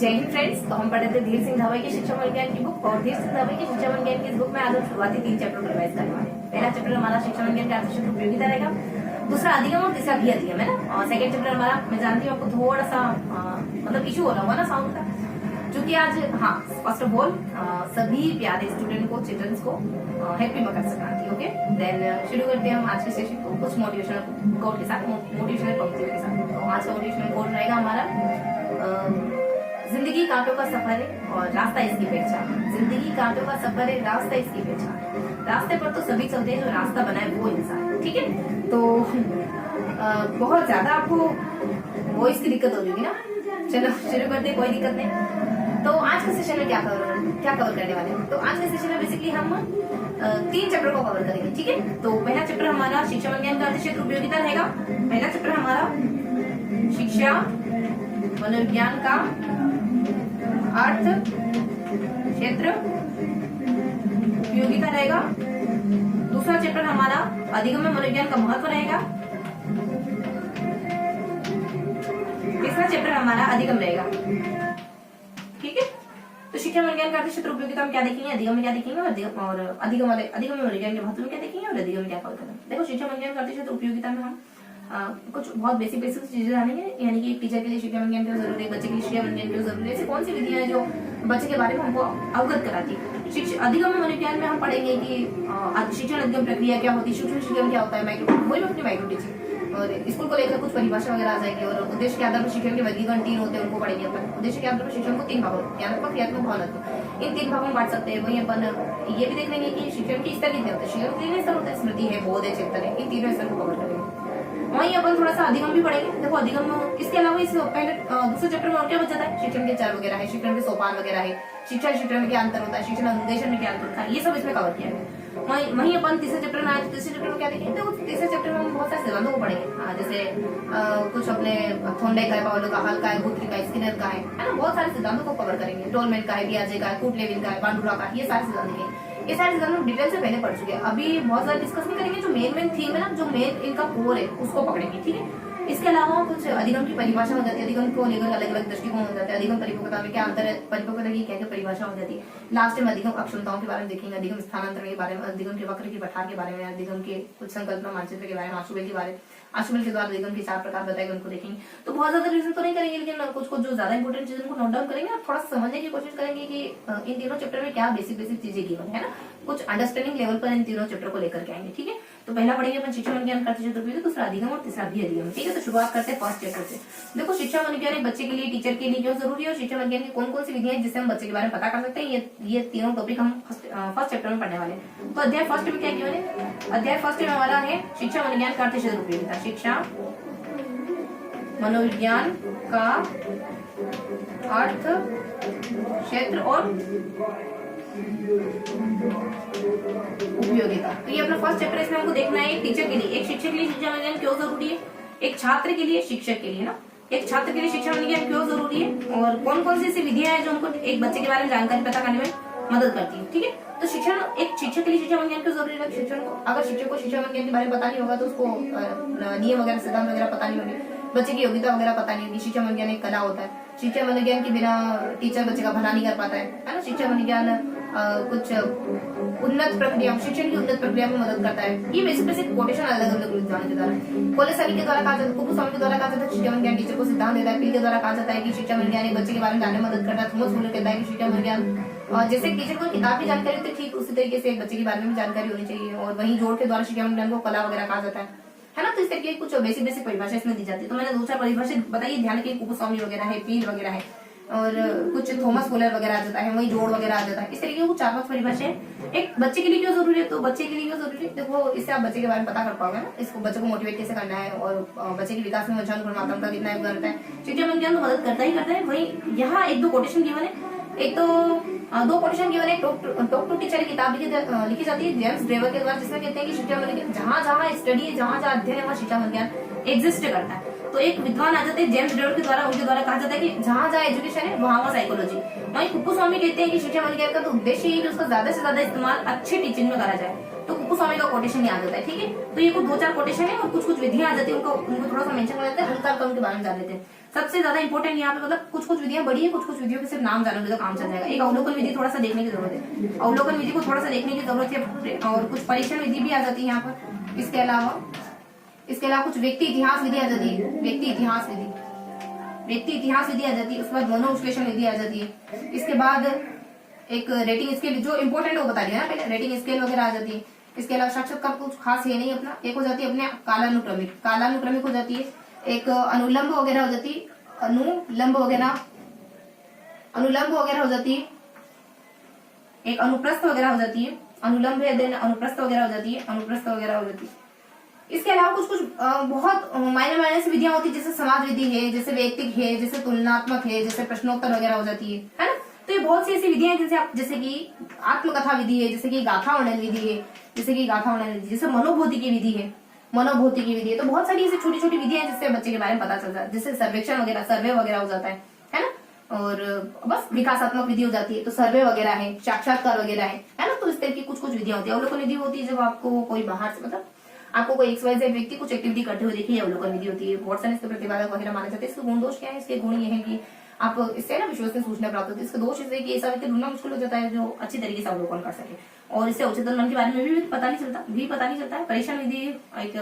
जय हिंद फ्रेंड्स। तो हम पढ़े थे धीर सिंह धावे की शिक्षा विज्ञान की बुक, और धीर सिंह धावे की शिक्षा विज्ञान की इस बुक में आज हम शुरुआती 3 चैप्टर रिवाइज करने वाले हैं। पहला चैप्टर हमारा शिक्षा विज्ञान का अर्थशास्त्र उपयोगिता रहेगा, दूसरा अधिगम और तीसरा भी अधिगम है ना। और सेकंड चैप्टर हमारा, मैं जानती हूँ आपको थोड़ा सा मतलब इशू हो रहा होगा ना साउंड का, क्योंकि आज फर्स्ट ऑफ ऑल सभी प्यारे स्टूडेंट को, चिल्ड्रंस को happy Makar Sankranti. Okay, then शुरू करते हैं हम आज के सेशन को कुछ मोटिवेशनल कोट के साथ, मोटिवेशनल पंक्तियों के साथ। तो आज का मोटिवेशनल कोट रहेगा हमारा, जिंदगी कांटों का सफर है और रास्ता इसकी पहचान। जिंदगी कांटों का सफर है, रास्ता इसकी पहचान। रास्ते पर तो सभी चलते हैं, जो रास्ता बनाए वो इंसान। ठीक है, तो बहुत ज्यादा आपको वॉइस की दिक्कत हो जाएगी ना। चलो शुरू करते हैं, कोई दिक्कत नहीं। तो आज के सेशन में क्या कवर करने वाले हैं? तो आज के सेशन में बेसिकली हम 3 चैप्टर को कवर करेंगे। ठीक है, तो पहला चैप्टर हमारा शिक्षा विज्ञान का अर्थशास्त्र उपयोगिता रहेगा। पहला चैप्टर हमारा शिक्षा मनोविज्ञान का अर्थ क्षेत्र उपयोगिता रहेगा। दूसरा चैप्टर हमारा अधिगम में मनोविज्ञान का महत्व रहेगा। तीसरा चैप्टर हमारा अधिगम रहेगा। ठीक है, तो शिक्षा विज्ञान का क्षेत्र उपयोगिता में क्या देखेंगे, अधिगम में क्या देखेंगे, और अधिगम में मनोविज्ञान के महत्व में क्या देखेंगे, और अधिगम में क्या कवर करेंगे। देखो, शिक्षा विज्ञान का क्षेत्र उपयोगिता में हम कुछ बहुत बेसिक चीजें जानेंगे, यानी कि एक टीचर के लिए शिक्षा विज्ञान क्यों जरूरी है, बच्चे के लिए शिक्षा विज्ञान क्यों जरूरी है, ऐसी कौन सी विधियां हैं जो बच्चे के बारे में हमको अवगत कराती है। शिक्षा अधिगम में मनोविज्ञान में हम पढ़ेंगे कि शिक्षण अधिगम प्रक्रिया क्या होती है, सूक्ष्म शिक्षण क्या होता है, माइक्रो टीचिंग, और स्कूल को लेकर कुछ परिभाषा वगैरह आ जाएगी। और उद्देश्य के आधार पर शिक्षण के वर्गीकरण 3 होते हैं, उनको पढ़ेंगे अपन। उद्देश्य के आधार पर शिक्षण को 3 भागों, ज्ञानात्मक, क्रियात्मक, भावनात्मक, इन 3 भागों में बांट सकते हैं। वहीं अपन ये भी देख लेंगे कि शिक्षण के स्तर कितने होते हैं। शिक्षण के 3 स्तर होते हैं, स्मृति है, बोध है, चेतन है। इन तीनों स्तर को कवर करेंगे। वहीं अपन थोड़ा सा अधिगम भी पढ़ेंगे। देखो, अधिगम इसके अलावा इस पहले दूसरे चैप्टर में और क्या बच जाता है, शिक्षण के चर वगैरह है, शिक्षण के सोपान वगैरह है, शिक्षण में क्या अंतर होता है, शिक्षण अनुदेशन में क्या अंतर होता है, ये सब इसमें कवर किया है। वहीं अपन तीसरे चैप्टर में आए, तीसरे चैप्टर में क्या देखेंगे, देखो तीसरे चैप्टर में हम बहुत सारे सिद्धांतों को पढ़ेंगे। जैसे कुछ अपने थोंडाइक का है, पावलो का, हल का है, गुथरी का है, स्किनर का है ना। बहुत सारे सिद्धांतों को कवर करेंगे। टोलमैन का है, पियाजे का है, कूट-लेविन का है, बांडुरा का, ये सारे सिद्धांत देखेंगे। ये सारे सिद्धांत हम डिटेल से पहले पढ़ चुके हैं। अभी बहुत ज्यादा डिस्कस नहीं करेंगे। जो मेन थीम है ना, जो मेन इनका कोर है, उसको पकड़ेंगे। ठीक है, इसके अलावा कुछ अधिगम की परिभाषा हो जाती है, अधिगम को लेकर अलग अलग दृष्टिकोण हो जाते हैं। अधिगम परिपक्वता में क्या अंतर है, परिपक्वता की क्या क्या परिभाषा हो जाती है। लास्ट में अधिगम अक्षमताओं के बारे में देखेंगे, अधिगम स्थानांतरण के बारे में, अधिगम के वक्र की पठार के बारे में, अधिगम के कुछ संकल्पना मानचित्र के बारे में, आशुबेल के बारे में, आशुबेल के द्वारा अधिगम के 4 प्रकार बताए गए, उनको देखेंगे। तो बहुत ज्यादा रिविजन तो नहीं करेंगे, लेकिन कुछ जो ज्यादा इंपोर्टेंट चीजें उनको नोट डाउन करेंगे और थोड़ा समझने की कोशिश करेंगे कि इन तीनों चैप्टर में क्या बेसिक चीजें गिवन है ना। कुछ अंडरस्टैंडिंग लेवल पर इन तीनों चैप्टर को लेकर के आएंगे। ठीक है, तो पहला पढ़ेंगे अपन शिक्षा विज्ञान का अर्थशास्त्र उपयोगिता, दूसरा अधिगम और तीसरा भी अधिगम। ठीक है, तो शुरुआत करते हैं फर्स्ट चैप्टर से। देखो, शिक्षा विज्ञान एक बच्चे के लिए, टीचर के लिए क्यों जरूरी है, और शिक्षा विज्ञान की कौन कौन सी विधियां हैं जिससे हम बच्चे के बारे में पता कर सकते हैं, ये तीनों टॉपिक हम फर्स्ट चैप्टर में पढ़ने वाले हैं। तो अध्याय फर्स्ट में क्या गिवन है, अध्याय फर्स्ट में हमारा है शिक्षा विज्ञान का अर्थशास्त्र उपयोगिता। शिक्षा मनोविज्ञान का अर्थ क्षेत्र और उपयोगिता। तो ये अपना फर्स्ट चैप्टर, इसमें हमको देखना है टीचर के लिए, एक शिक्षक के लिए शिक्षा विज्ञान क्यों जरूरी है, एक छात्र के लिए, शिक्षक के लिए ना, एक छात्र के लिए शिक्षा विज्ञान क्यों जरूरी है, और कौन कौन सी ऐसी विधियां हैं जो हमको एक बच्चे के बारे में जानकारी पता करने में मदद करती है। ठीक है, तो शिक्षण, एक शिक्षक के लिए शिक्षा विज्ञान क्यों जरूरी है। शिक्षण को, अगर शिक्षक को शिक्षा विज्ञान के बारे में पता नहीं होगा तो उसको नियम वगैरह, सिद्धांत वगैरह पता नहीं होगी, बच्चे की योग्यता वगैरह पता नहीं होगी। शिक्षा विज्ञान एक कला होता है। शिक्षा विज्ञान के बिना टीचर बच्चे का भला नहीं कर पाता है ना। शिक्षा विज्ञान कुछ उन्नत प्रक्रिया, शिक्षण की उन्नत प्रक्रिया में मदद करता है। ये बेसिक कोटेशन अलग अलग विद्वानों के द्वारा, कोलेसरी के द्वारा कहा जाता है, कुपुस्वामी के द्वारा कहा जाता है शिक्षा विज्ञान टीचर को सिद्धांत देता है। पील के द्वारा कहा जाता है कि शिक्षा विज्ञान एक बच्चे के बारे में जानने में मदद करता है। थॉमस मुलर कहता है कि शिक्षा विज्ञान जैसे टीचर को किताब की जानकारी होती है, ठीक उसी तरीके से एक बच्चे के बारे में जानकारी होनी चाहिए। और वहीं जोड़ के द्वारा शिक्षा विज्ञान को कला वगैरह कहा जाता है ना। तो इस तरीके की कुछ बेसिक परिभाषा इसमें दी जाती है। तो मैंने 2-4 परिभाषा बताइए, ध्यान के कुपुस्वामी वगैरह है, पील वगैरह है, और कुछ थॉमस मुलर वगैरह आ जाता है, वही जोड़ वगैरह आ जाता है। इस तरीके की 4-5 परिभाषा है। एक बच्चे के लिए क्यों जरूरी है, तो बच्चे के लिए क्यों जरूरी है, देखो इससे आप बच्चे के बारे में पता कर पाओगे ना, इसको बच्चे को मोटिवेट कैसे करना है, और बच्चे के विकास में वजन गुणमात्रा का कितना योगदान रहता है। शिक्षा विज्ञान तो मदद करता ही करता है। वही यहाँ 1-2 कोटेशन गिवन है, एक तो 2 कोटेशन गिवन है। टॉक टू टीचर किताब लिखी जाती है जेम्स ड्रेवर के द्वारा, जिसमें कहते हैं कि शिक्षा विज्ञान जहाँ जहाँ स्टडी है, जहाँ जहाँ अध्ययन है, वहाँ शिक्षा विज्ञान एग्जिस्ट करता है। तो एक विद्वान आ जाते हैं जेम्स ड्रेवर के द्वारा, उनके द्वारा कहा जाता है कि जहाँ जहाँ एजुकेशन है वहाँ वहाँ साइकोलॉजी। वहीं कुपुस्वामी कहते हैं कि शिक्षा विज्ञान का तो उद्देश्य ही कि उसका ज्यादा से ज्यादा इस्तेमाल अच्छे टीचिंग में करा जाए। तो कुपुस्वामी का कोटेशन आ जाता है। ठीक है, तो ये कुछ 2-4 कोटेशन है और कुछ विधियां आ जाती है, उनको थोड़ा सा मेंशन कर देते हैं, हल्का उनके बारे में जान लेते हैं। सबसे ज्यादा इंपॉर्टेंट यहाँ पे मतलब कुछ कुछ विधियां बड़ी है, कुछ कुछ विधियों के सिर्फ नाम जानोगे तो काम चल जाएगा। एक अवलोकन विधि थोड़ा सा देखने की जरूरत है, अवलोकन विधि को थोड़ा सा देखने की जरूरत है, और कुछ परीक्षण विधि भी आ जाती है यहाँ पर। इसके अलावा कुछ व्यक्ति इतिहास विधि आ जाती है, व्यक्ति इतिहास विधि आ जाती है। उसके बाद मनोविश्लेषण विधि आ जाती है। इसके बाद एक रेटिंग स्केल, जो इंपॉर्टेंट है वो बता दिया ना पहले, रेटिंग स्केल वगैरह आ जाती है। इसके अलावा साक्षात्कार कुछ खास है नहीं अपना। एक हो जाती है अपने कालानुक्रमिक हो जाती है, एक अनुलंब वगैरह हो जाती है, अनुलंब वगैरह हो जाती है, एक अनुप्रस्थ वगैरह हो जाती है, अनुलंब है देन अनुप्रस्थ वगैरह हो जाती है, इसके अलावा कुछ बहुत माइनर से विधियां होती है, जैसे समाज विधि है, जैसे वैयक्तिक है, जैसे तुलनात्मक है, जैसे प्रश्नोत्तर वगैरह हो जाती है ना। तो ये बहुत सी ऐसी विधियां हैं जिनसे आप, जैसे कि आत्मकथा विधि है, जैसे कि गाथा वर्णन विधि है, जैसे मनोभौतिकी विधि है, तो बहुत सारी ऐसी छोटी छोटी विधियां हैं जिससे बच्चे के बारे में पता चलता है, जैसे सर्वेक्षण वगैरह, सर्वे वगैरह हो जाता है ना। और बस विकासात्मक विधि हो जाती है, तो सर्वे वगैरह है, साक्षात्कार वगैरह है ना। तो इस तरह की कुछ विधियां होती है। अवलोकन विधि होती है जब आपको कोई बाहर से, मतलब आपको कोई XYZ व्यक्ति कुछ एक्टिविटी करते हुए देखिए, अवलोकन विधि होती है। वॉटसन इसके प्रतिपादक वगैरह माने जाते हैं। इसके गुण दोष क्या है? इसके गुण ये है कि आप इससे ना विश्वसनीय सूचना प्राप्त होती है। इसके दोष इसलिए कि ऐसा व्यक्ति ढूंढना मुश्किल हो जाता है जो अच्छी तरीके से अवलोकन कर सके, और इससे उच्चतम मन के बारे में भी पता नहीं चलता है। परीक्षण विधि एक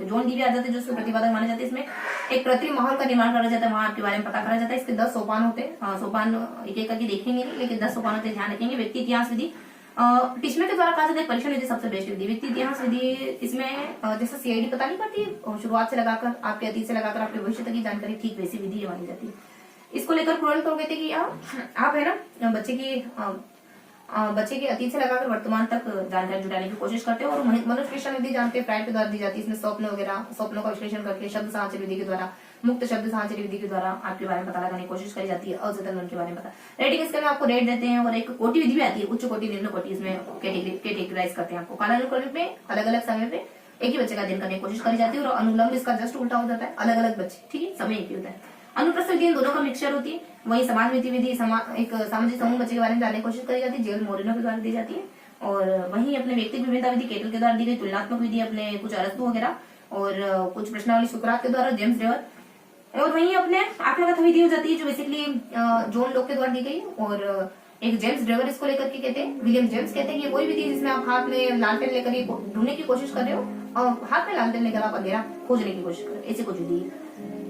जोन डी भी आ जाते हैं जो उसके प्रतिपादक माने जाते हैं। इसमें एक कृत्रिम माहौल का निर्माण करा जाता है, वहां आपके बारे में पता करा जाता है। इसके 10 सोपान होते हैं। सोपान एक एक करके देखेंगे नहीं, लेकिन 10 सोपान होते, ध्यान रखेंगे। व्यक्ति इतिहास विधि टिश्नर के द्वारा कहा जाता है परीक्षण विधि सबसे बेस्ट विधि। व्यक्ति इतिहास विधि इसमें जैसे CID पता नहीं करती, शुरुआत से लगाकर आपके अतीत से लगाकर आपके भविष्य तक की जानकारी, ठीक वैसी विधि मानी जाती है। इसको लेकर प्रोडक्ट तो कहते हैं कि आप है ना बच्चे के अतीत से लगाकर वर्तमान तक जानकारी जुटाने की कोशिश करते हैं। और मनोविश्लेषण विधि जानते हैं, फ्राइड के द्वारा दी जाती है। इसमें स्वप्नों का विश्लेषण करके शब्द साहचर्य विधि के द्वारा, मुक्त शब्द साहचर्य विधि के द्वारा आपके बारे में पता लगाने की कोशिश करी जाती है, अचेतन मन के बारे में पता। रेटिंग स्केल में आपको रेट देते हैं, और एक कोटि विधि भी आती है, उच्च कोटि निम्न कोटि, इसमें कैटेगराइज करते हैं आपको। कालानुक्रमिक में अलग अलग समय पे एक ही बच्चे का अध्ययन करने की कोशिश करी जाती है, और अनुलंब इसका जस्ट उल्टा हो जाता है, अलग अलग बच्चे, ठीक है, समय एक ही होता है। अनुप्रस्थ विधि दोनों का मिक्सचर होती है। वही समाज विधि एक सामाजिक समूह बच्चे के बारे में जानने की कोशिश करी जाती है, जेल मोरिनो के द्वारा दी जाती है। और वही अपने व्यक्तिगत विभिन्नता विधि केटल के द्वारा दी गई। तुलनात्मक विधि अपने कुछ अरस्तु वगैरह, और कुछ प्रश्नावली सुकरात के द्वारा, जेम्स ड्रेवर। और वही अपने आत्मकथा विधि हो जाती है, जो बेसिकली जॉन लोक के द्वारा दी गई। और एक जेम्स ड्रेवर इसको लेकर के कहते हैं, विलियम जेम्स कहते हैं कि कोई विधि जिसमें आप हाथ में लालटेन लेकर ये ढूंढने की कोशिश कर रहे हो, और हाथ में लालटेन लेकर आप अंधेरा खोजने की कोशिश कर रहे हो, ऐसी कुछ विधि है।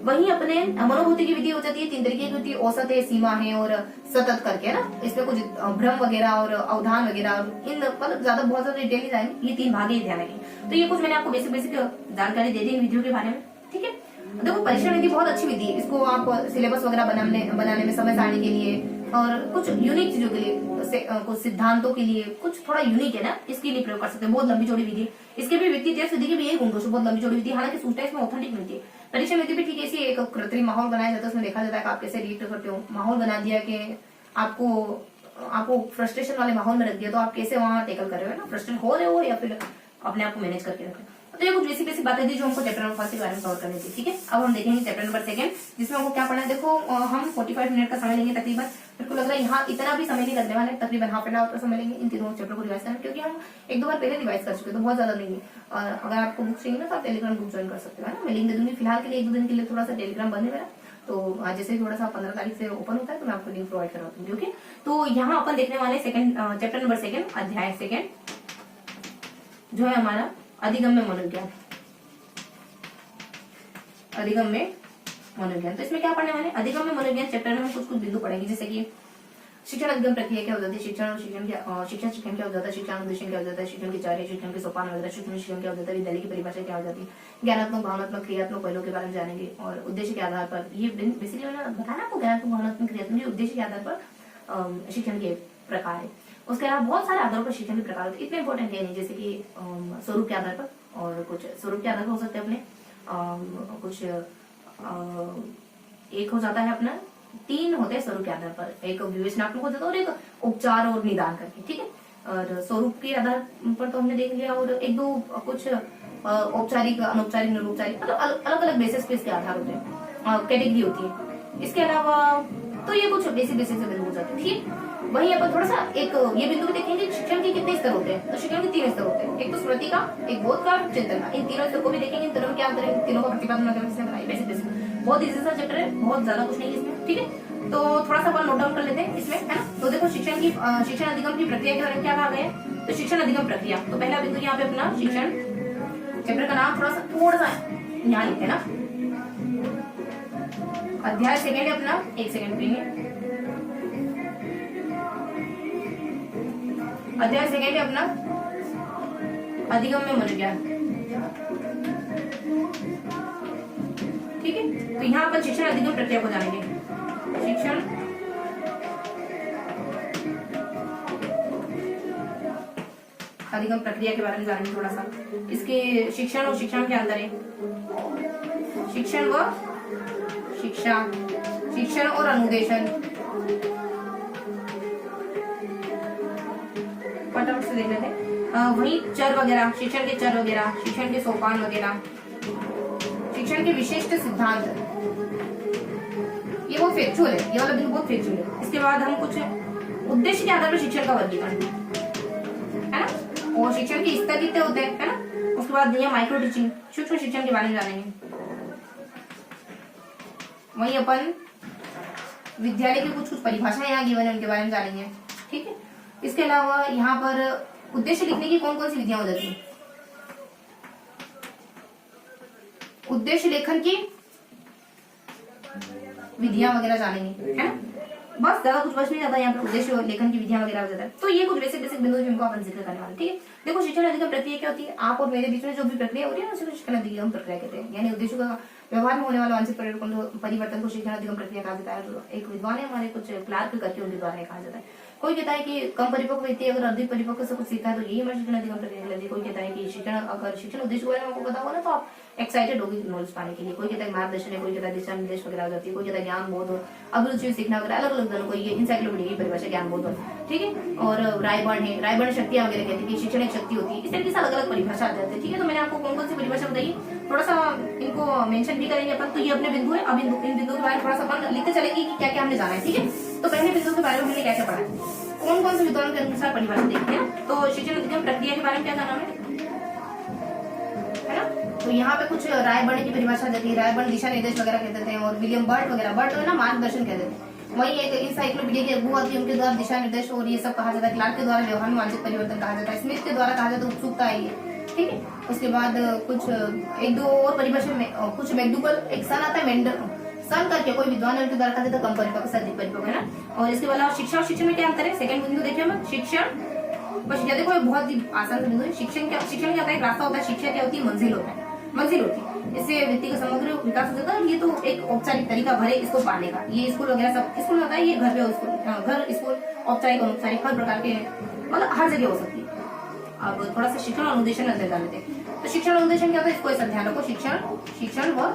वही अपने मनोभूति की विधि हो जाती है। 3 तरीके की होती है, औसत है, सीमा है, और सतत करके, है ना। इसमें कुछ भ्रम वगैरह और अवधान वगैरह, इन मतलब ज्यादा बहुत ज्यादा डिटेल नहीं जाएंगे, ये 3 भाग ही ध्यान रखेंगे। तो ये कुछ मैंने आपको बेसिक जानकारी दे दी इन विधियों के बारे में, ठीक है। देखो परीक्षण विधि बहुत अच्छी विधि है, इसको आप सिलेबस वगैरह बनाने में, समय सारणी के लिए, और कुछ यूनिक चीजों के लिए, कुछ सिद्धांतों के लिए, कुछ थोड़ा यूनिक है ना, इसके लिए प्रयोग कर सकते हैं। बहुत लंबी चौड़ी विधि, इसके भी व्यक्ति इतिहास विधि के भी यही गुण दोष, बहुत लंबी चौड़ी विधि, हालांकि सूचना इसमें ऑथेंटिक मिलती है। परीक्षण विधि भी ठीक है, एक कृत्रिम माहौल बनाया जाता है, उसमें देखा जाता है कि आप कैसे रिएक्ट करते हो। माहौल बना दिया कि आपको फ्रस्ट्रेशन वाले माहौल में रख दिया, तो आप कैसे वहां टेकल कर रहे हो ना, फ्रस्ट्रेट हो रहे हो या फिर अपने आप को मैनेज करके रख रहे हो। तो ये कुछ बेसिक बातें थी जो हमको चैप्टर नंबर 1 के बारे में कवर करनी थी, ठीक है। अब हम देखेंगे चैप्टर नंबर 2, जिसमें हमको क्या पढ़ना है। देखो हम 45 मिनट का समय लेंगे तकरीबन। मेरे को लग रहा है यहाँ इतना भी समय नहीं लगने वाला है, तकरीबन हाफ एन आवर का समय लेंगे इन तीनों चैप्टर को रिवाइज करने, क्योंकि हम 1-2 बार पहले रिवाइज कर चुके, तो बहुत ज्यादा नहीं है। और अगर आपको बुक चाहिए ना तो आप टेलीग्राम ग्रुप ज्वाइन कर सकते हो, मैं लिंक दे दूंगी। फिलहाल के लिए 1-2 दिन के लिए थोड़ा सा टेलीग्राम बंद है मेरा, तो आज जैसे थोड़ा सा 15 तारीख से ओपन होता है तो मैं आपको लिंक प्रोवाइड करवा दूंगी, ओके। तो यहाँ अपन देखने वाले चैप्टर नंबर 2, अध्याय 2, जो है हमारा अधिगम में मनोविज्ञान। अधिगम में मनोविज्ञान, तो इसमें क्या पढ़ने वाले? अधिगम में मनोविज्ञान चैप्टर में हम कुछ बिंदु पढ़ेंगे, जैसे कि शिक्षण अधिगम प्रक्रिया क्या हो जाती है, शिक्षण क्या हो जाता है, शिक्षण उद्देश्य क्या हो जाता है, शिक्षण के कार्य, शिक्षण के सोपान वगैरह, शिक्षण क्या हो जाता है, विद्यालय की परिभाषा क्या हो जाती है, ज्ञानात्मक, भावनात्मक, क्रियात्मक पहलुओं के बारे में जानेंगे। और उद्देश्य के आधार पर, ये बेसिकली मैंने बताया आपको, ज्ञानात्मक, भावनात्मक, क्रियात्मक, उद्देश्य के आधार पर शिक्षण के प्रकार है। उसके अलावा बहुत सारे आधारों पर शिक्षण के प्रकार होते हैं, इतने इंपॉर्टेंट है नहीं, जैसे कि स्वरूप के आधार पर, और कुछ स्वरूप के आधार पर हो सकते हैं अपने, कुछ एक हो जाता है अपना 3 होते हैं स्वरूप के आधार पर, एक विवेचनात्मक हो जाता है और एक उपचार और निदान करके, ठीक है। और स्वरूप के आधार पर तो हमने देख लिया, और 1-2 कुछ औपचारिक, अनौपचारिक, निरुपचारिक, मतलब अलग अलग बेसिस पे इसके आधार होते हैं, कैटेगरी होती है। इसके अलावा तो ये कुछ बेसिक से बिंदु हो जाते हैं, ठीक। वही अपन थोड़ा सा एक ये बिंदु भी देखेंगे, शिक्षण के कितने स्तर होते हैं। तो शिक्षण के 3 स्तर होते हैं, एक तो स्मृति का, एक बोध का, चिंतन का। इन तीनों स्तर को भी देखेंगे, इन तीनों में क्या अंतर है, तीनों का प्रतिपादन बेसिक। बहुत इजी सा चैप्टर है, बहुत ज्यादा कुछ नहीं है इसमें, ठीक है। तो थोड़ा सा अपन नोट डाउन कर लेते हैं इसमें, है ना। तो देखो शिक्षण अधिगम की प्रक्रिया के बारे में क्या कहा गया है, तो शिक्षण अधिगम प्रक्रिया। तो पहला बिंदु यहाँ पे अपना शिक्षण चैप्टर का नाम थोड़ा सा यहाँ लिखे ना, अध्याय सेकेंड है अपना, एक सेकेंड प्लीज, अध्याय सेकेंड है अपना अधिगम में मनोविज्ञान, ठीक है। तो यहाँ पर शिक्षण अधिगम प्रक्रिया को जानेंगे, शिक्षण अधिगम प्रक्रिया के बारे में जानेंगे थोड़ा सा। इसके शिक्षण और शिक्षण के अंदर है शिक्षण व शिक्षा, शिक्षण और अनुदेशन, फटाफट से देख लेते हैं। वही चर वगैरह, शिक्षण के चर वगैरह, शिक्षण के सोपान वगैरह, शिक्षण के विशिष्ट सिद्धांत, ये बहुत फैक्चुअल है, ये वाला बिल्कुल बहुत फैक्चुअल है। इसके बाद हम कुछ उद्देश्य के आधार पर शिक्षण का वर्गीकरण, है ना, और शिक्षण के स्तर कितने होते हैं, है ना। उसके बाद ये माइक्रो टीचिंग, सूक्ष्म शिक्षण के बारे में जानेंगे। वही अपन विद्यालय की कुछ परिभाषाएं यहाँ गिवन है, उनके बारे में जानेंगे, ठीक है। इसके अलावा यहाँ पर उद्देश्य लिखने की कौन कौन सी विधियां हो जाती है, उद्देश्य लेखन की विधियां वगैरह जानेंगे, है ना। बस ज्यादा कुछ बच नहीं जाता यहाँ पे, उद्देश्य लेखन की विधियां वगैरह हो जाता है। तो ये कुछ बेसिक बिंदु जिनको अपन जिक्र करने वाले, ठीक है। देखो शिक्षण अधिगम प्रक्रिया क्या होती है, आप और मेरे बीच में जो भी प्रक्रिया हो रही है उसे शिक्षण अधिगम प्रक्रिया कहते हैं। यानी उद्देश्य का व्यवहार में होने वाला वांछित परिवर्तन को शिक्षण अधिगम प्रक्रिया कहा जाता है। तो एक विद्वान है हमारे कुछ क्लार्क करके उनके द्वारा कहा जाता है। कोई कहता है कि कम परिपक्व व्यक्ति अगर अधिक परिपक्व से कुछ सीखा है तो यही हमारे शिक्षण अधिगम प्रक्रिया कहलाती है। कोई कहता है कि शिक्षण उद्देश्य के बारे में आपको पता होगा ना तो आप एक्साइटेड होगी नॉलेज पाने के लिए। कोई कहता है मार्गदर्शन है, कोई कहता है दिशा निर्देश वगैरह हो जाती है, कोई कहता है ज्ञान बोध, अभिरुचि सीखना वगैरह, अलग अलग दलों को ये इंसाइक्लोपीडिया की परिभाषा ज्ञान बोध, ठीक है। और रायबर्न है, रायबर्न शक्तियां वगैरह कहती है कि शिक्षण एक शक्ति होती है। इस तरीके से अलग अलग परिभाषा आ जाती है, ठीक है। तो मैंने आपको कौन कौन सी परिभाषा बताई, थोड़ा सा इनको मेंशन भी करेंगे अपन। तो ये अपने बिंदु है, अब इन बिंदु के बारे में थोड़ा सा अपन लिखते चलेंगे कि क्या क्या हमने जाना है, ठीक है। तो पहले बिंदु के बारे में हमने क्या क्या पढ़ा है, कौन कौन से विद्वानों के अनुसार परिभाषा देखते हैं। तो शिक्षण अधिगम प्रक्रिया के बारे में क्या जाना है ना। तो यहाँ पे कुछ रायबर्न की परिभाषा देती है, रायबर्न दिशा निर्देश वगैरह कहते थे, और विलियम बर्ट वगैरह, बर्ट है ना मार्गदर्शन कहते थे। वही एक इंसाइक्लोपीडिया की अगुआ थी, उनके द्वारा दिशा निर्देश और ये सब कहा जाता है। क्लार्क के द्वारा व्यवहार में वांछित परिवर्तन कहा जाता है, स्मिथ के द्वारा कहा जाता है उत्सुकता है ये, ठीक है। उसके बाद कुछ एक दो और परिभाषा में कुछ मैकडूगल एक सन आता है सन करके कोई विद्वान उनके द्वारा कहा जाता है कम परिपक्व से अधिक परिपक्व, है ना। और इसके बाद शिक्षा और शिक्षण में क्या अंतर है, सेकंड बिंदु देखिए हम शिक्षण बस ये देखो बहुत ही आसान बिंदु है। शिक्षण क्या होता है, एक रास्ता होता है, शिक्षा क्या होती है, मंजिल होता है, मंजिल होती है। इससे व्यक्ति का समग्र विकास हो जाता है। ये तो एक औपचारिक तरीका भरे इसको पाने का, ये स्कूल वगैरह सब स्कूल होता है, ये घर पे स्कूल, घर स्कूल, औपचारिक अनौपचारिक हर प्रकार के मतलब हर जगह हो सकती है। अब थोड़ा सा शिक्षण और अनुदेशन अंदर डाल लेते हैं। तो शिक्षण अनुदेशन क्या होता है, इसको ऐसा ध्यान रखो, शिक्षण व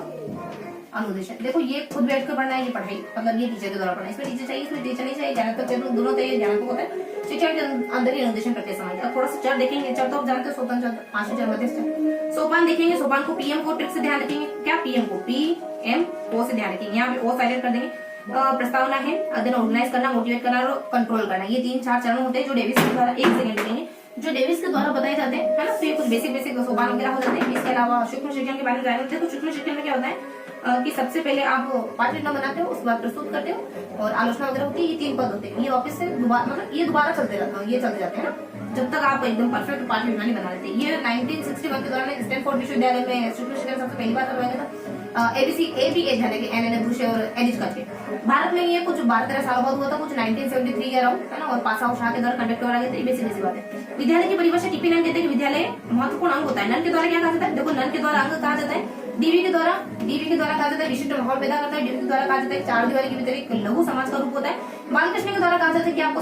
अनुदेशन। देखो ये खुद बैठ कर पढ़ना है, ये पढ़ाई मतलब ये टीचर के द्वारा पढ़ना है। इसमें टीचर चाहिए, इसमें टीचर नहीं चाहिए, ज्ञानात्मक दोनों चाहिए। ज्ञानात्मक होता है शिक्षण के अंदर ही अनुदेशन प्रक्रिया समझ। अब थोड़ा सा चर देखेंगे, चर तो आप जानते हो, स्वतंत्र चर, पांचवें चर, मध्यस्थ। सोपान देखेंगे, सोपान को पीएम को ट्रिक से ध्यान रखेंगे, क्या पीएम को से ध्यान रखेंगे। यहाँ पे ओ साइलेंट कर देंगे। प्रस्तावना है, देन ऑर्गेनाइज करना, मोटिवेट करना और कंट्रोल करना, ये 3-4 चरण होते हैं जो डेविस के द्वारा, एक सेकंड देखेंगे, जो डेविस के द्वारा बताए जाते हैं, है ना। तो ये कुछ बेसिक सोपान वगैरह हो जाते हैं। इसके अलावा सूक्ष्म शिक्षण के बारे में जानेंगे। तो सूक्ष्म शिक्षण में क्या होता है कि सबसे पहले आप पाठ्यक्रम बनाते हो, उसके बाद प्रस्तुत करते हो और आलोचना वगैरह होती है। ये 3 पद होते हैं, ये वापस से दोबारा मतलब ये दोबारा चलते रहते हैं, ये चलते जाते हैं ना जब तक आप एकदम परफेक्ट पाठ्यक्रम नहीं बना लेते। ये 1961 के दौरान स्टैनफोर्ड विश्वविद्यालय में सूक्ष्म शिक्षण सबसे पहली बार करवाया गया था। ABA जाने के NN ब्रूशे और एडिज करके। भारत में ये कुछ 12-13 साल बाद हुआ था, कुछ 1973 के अराउंड, है ना। और पास आउट शाह के द्वारा कंडक्ट कराया गया था। बेसिक बात है। विद्यालय की परिभाषा टीपी नन कहते हैं कि विद्यालय महत्वपूर्ण अंग होता है। नन के द्वारा क्या कहा जाता है, देखो नन के द्वारा अंग कहा जाता है, डीवी के द्वारा कहा जाता है विशिष्ट माहौल पैदा करता है। डीवी के द्वारा कहा जाता है चार दीवारी के भीतर एक लघु समाज का रूप होता है। बालकृष्ण के द्वारा कहा जाता है कि आपको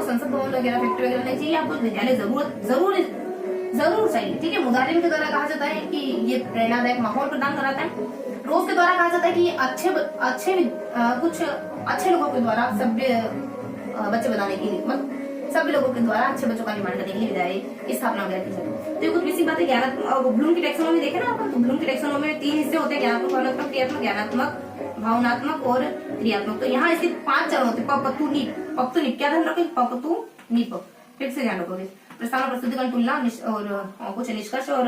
संसद भवन वगैरह फैक्ट्री वगैरह नहीं चाहिए, आपको विद्यालय जरूर चाहिए, ठीक है। मुदारिम के द्वारा कहा जाता है कि ये प्रेरणादायक माहौल प्रदान कराता है। रोज के द्वारा कहा जाता है कि कुछ अच्छे लोगों के द्वारा सभ्य बच्चे बनाने के लिए, मतलब सभी लोगों के द्वारा अच्छे बच्चों का निर्माण करने के लिए विद्यालय की स्थापना वगैरह की जाती है। तो ये कुछ बेसिक बातें ज्ञानात्मक ब्लूम की टैक्सोनॉमी देखे ना अपन, तो ब्लूम की टैक्सोनॉमी में 3 हिस्से होते हैं, ज्ञानात्मक, भावनात्मक, क्रियात्मक, ज्ञानात्मक, भावनात्मक और क्रियात्मक। तो यहाँ इसके 5 चरण होते हैं, पपतु नीप, क्या ध्यान रखोगे, पपतु नीप फिर से ध्यान रखोगे। प्रस्तावना, प्रस्तुतिकरण, तुलना और कुछ निष्कर्ष और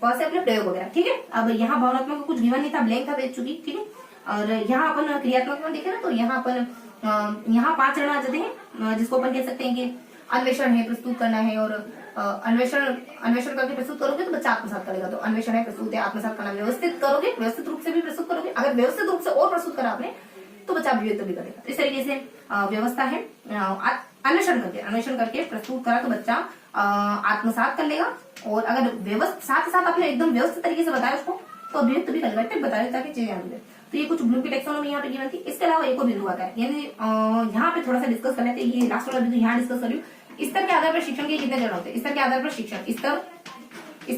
प से अपने प्रयोग वगैरह, ठीक है। अब यहाँ भावनात्मक कुछ गिवन नहीं था, ब्लैंक था, भेज चुकी, ठीक है। और यहाँ अपन क्रियात्मक में देखे ना, तो यहाँ अपन यहाँ 5 चरण आ जाते हैं, जिसको अपन कह सकते हैं कि अन्वेषण है, प्रस्तुत करना है, और अन्वेषण करके प्रस्तुत करोगे तो बच्चा आत्मसात करेगा। तो अन्वेषण है, प्रस्तुत है, आत्मसात करना, व्यवस्थित करोगे, व्यवस्थित रूप से भी प्रस्तुत करोगे। अगर व्यवस्थित रूप से और प्रस्तुत करा आपने तो बच्चा अभिव्यक्त भी करेगा। इस तरीके से व्यवस्था है, अन्वेषण करके प्रस्तुत करा तो बच्चा आत्मसात कर लेगा। और अगर साथ ही साथ आपने एकदम व्यवस्थित तरीके से बताया उसको तो अभिव्यक्त भी करेगा, टिप बताया ताकि चीजें याद रहे। तो ये कुछ ब्लूम की टैक्सोनॉमी यहाँ पे गिवन थी। इसके अलावा एक और बिंदु आता है, यानी यहाँ पे थोड़ा सा डिस्कस कर लेते हैं, ये लास्ट वाला बिंदु यहाँ डिस्कस कर रही हूँ। स्तर के आधार पर शिक्षण के कितने चरण होते हैं? स्तर के आधार पर शिक्षण, स्तर